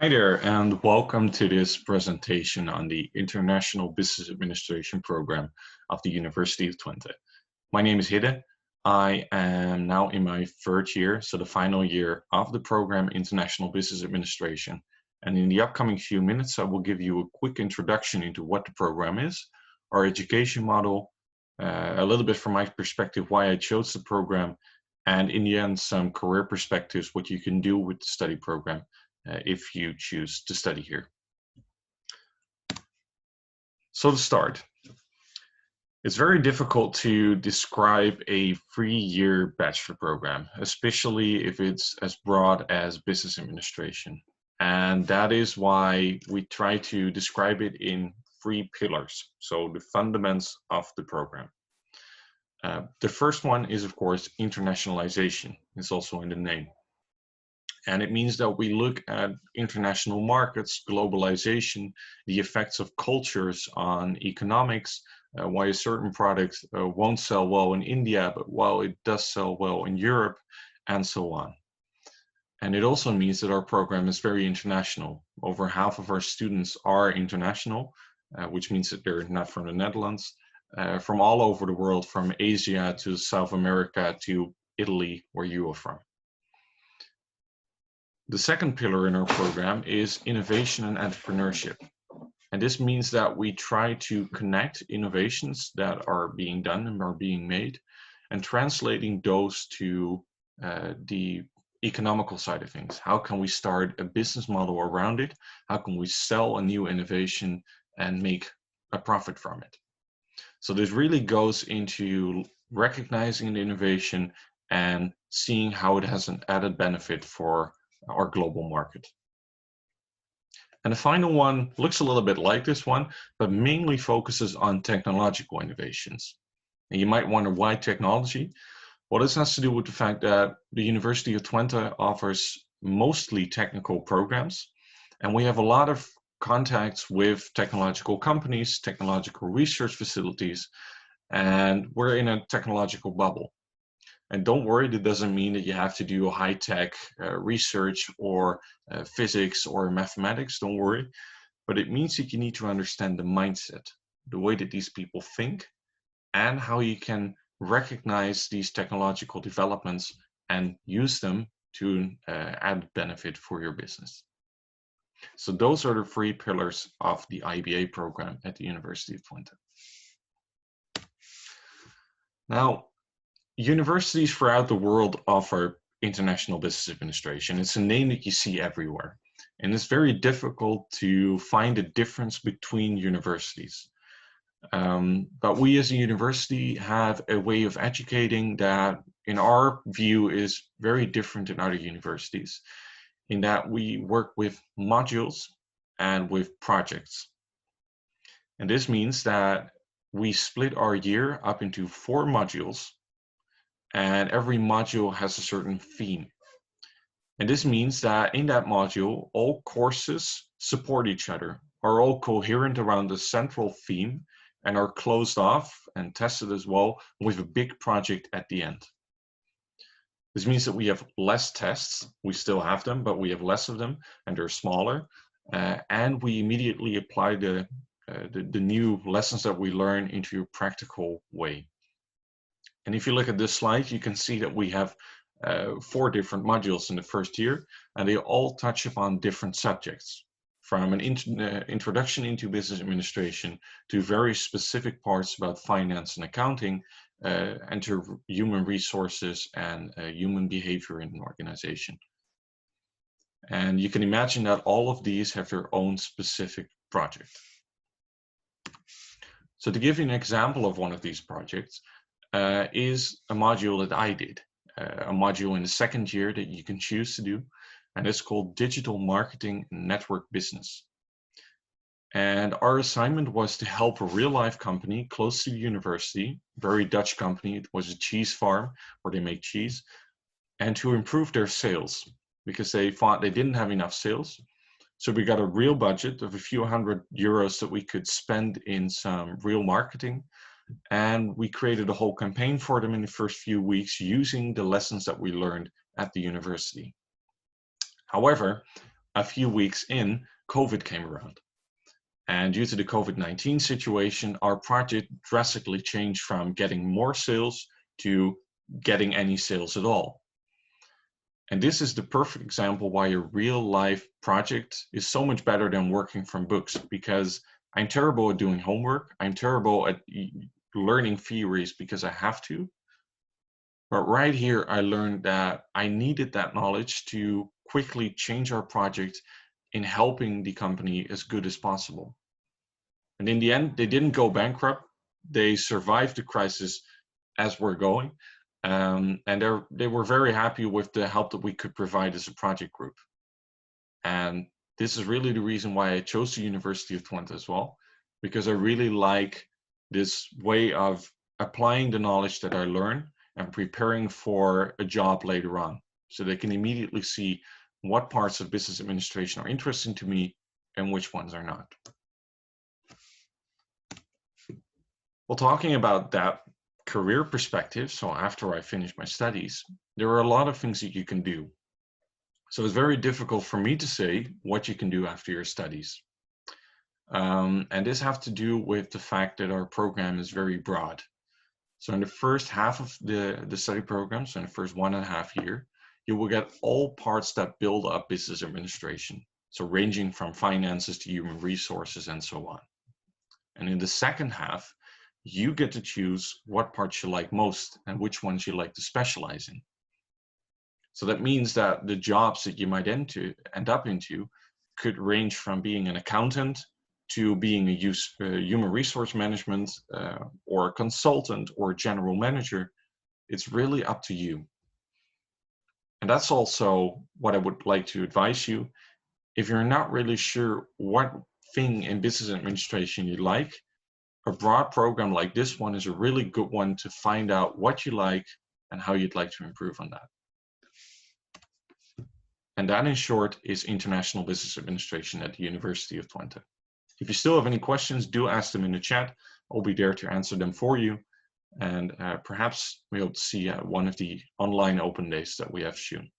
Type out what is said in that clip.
Hi there, and welcome to this presentation on the International Business Administration program of the University of Twente. My name is Hidde. I am now in my third year, so the final year of the program International Business Administration. And in the upcoming few minutes, I will give you a quick introduction into what the program is, our education model, a little bit from my perspective why I chose the program, and in the end, some career perspectives, what you can do with the study program if you choose to study here. So to start, it's very difficult to describe a 3-year bachelor program, especially if it's as broad as business administration. And that is why we try to describe it in 3 pillars, so the fundamentals of the program. The first one is, of course, internationalization. It's also in the name. And it means that we look at international markets, globalization, the effects of cultures on economics, why a certain product won't sell well in India, but while it does sell well in Europe, and so on. And it also means that our program is very international. Over half of our students are international, which means that they're not from the Netherlands, from all over the world, from Asia to South America to Italy, where you are from. The second pillar in our program is innovation and entrepreneurship. And this means that we try to connect innovations that are being done and are being made and translating those to the economical side of things. How can we start a business model around it? How can we sell a new innovation and make a profit from it? So this really goes into recognizing the innovation and seeing how it has an added benefit for our global market. And the final one looks a little bit like this one, but mainly focuses on technological innovations. And you might wonder why technology? Well, this has to do with the fact that the University of Twente offers mostly technical programs, and we have a lot of contacts with technological companies, technological research facilities, and we're in a technological bubble. And don't worry, that doesn't mean that you have to do high-tech research or physics or mathematics, don't worry. But it means that you need to understand the mindset, the way that these people think, and how you can recognize these technological developments and use them to add benefit for your business. So those are the 3 pillars of the IBA program at the University of Twente. Now, universities throughout the world offer international business administration. It's a name that you see everywhere. And it's very difficult to find a difference between universities. But we as a university have a way of educating that, in our view, is very different than other universities, in that we work with modules and with projects. And this means that we split our year up into 4 modules, and every module has a certain theme. And this means that in that module, all courses support each other, are all coherent around the central theme, and are closed off and tested as well with a big project at the end. This means that we have less tests. We still have them, but we have less of them, and they're smaller. And we immediately apply the new lessons that we learn into a practical way. And if you look at this slide, you can see that we have 4 different modules in the first year, and they all touch upon different subjects, from an introduction into business administration to very specific parts about finance and accounting, and to human resources and human behavior in an organization. And you can imagine that all of these have their own specific project. So to give you an example of one of these projects, is a module that I did, a module in the second year that you can choose to do, and it's called Digital Marketing and Network Business. And our assignment was to help a real-life company close to the university, very Dutch company. It was a cheese farm where they make cheese, and to improve their sales because they thought they didn't have enough sales. So we got a real budget of a few €100 that we could spend in some real marketing. And we created a whole campaign for them in the first few weeks using the lessons that we learned at the university. However, a few weeks in, COVID came around. And due to the COVID-19 situation, our project drastically changed from getting more sales to getting any sales at all. And this is the perfect example why a real life project is so much better than working from books, because I'm terrible at doing homework. I'm terrible at learning theories because I have to. But right here, I learned that I needed that knowledge to quickly change our project in helping the company as good as possible. And in the end, they didn't go bankrupt. They survived the crisis as we're going. And they were very happy with the help that we could provide as a project group. And this is really the reason why I chose the University of Twente as well, because I really like this way of applying the knowledge that I learn and preparing for a job later on. So they can immediately see what parts of business administration are interesting to me and which ones are not. Well, talking about that career perspective, so after I finished my studies, there are a lot of things that you can do. So it's very difficult for me to say what you can do after your studies. And this has to do with the fact that our program is very broad. So in the first half of the study program, so in the first 1.5 years, you will get all parts that build up business administration. So ranging from finances to human resources and so on. And in the second half, you get to choose what parts you like most and which ones you like to specialize in. So that means that the jobs that you might end up into could range from being an accountant to being a human resource management or a consultant or a general manager. It's really up to you. And that's also what I would like to advise you. If you're not really sure what thing in business administration you like, a broad program like this one is a really good one to find out what you like and how you'd like to improve on that. And that, in short, is International Business Administration at the University of Twente. If you still have any questions, do ask them in the chat. I'll be there to answer them for you. And perhaps we hope to see you at one of the online open days that we have soon.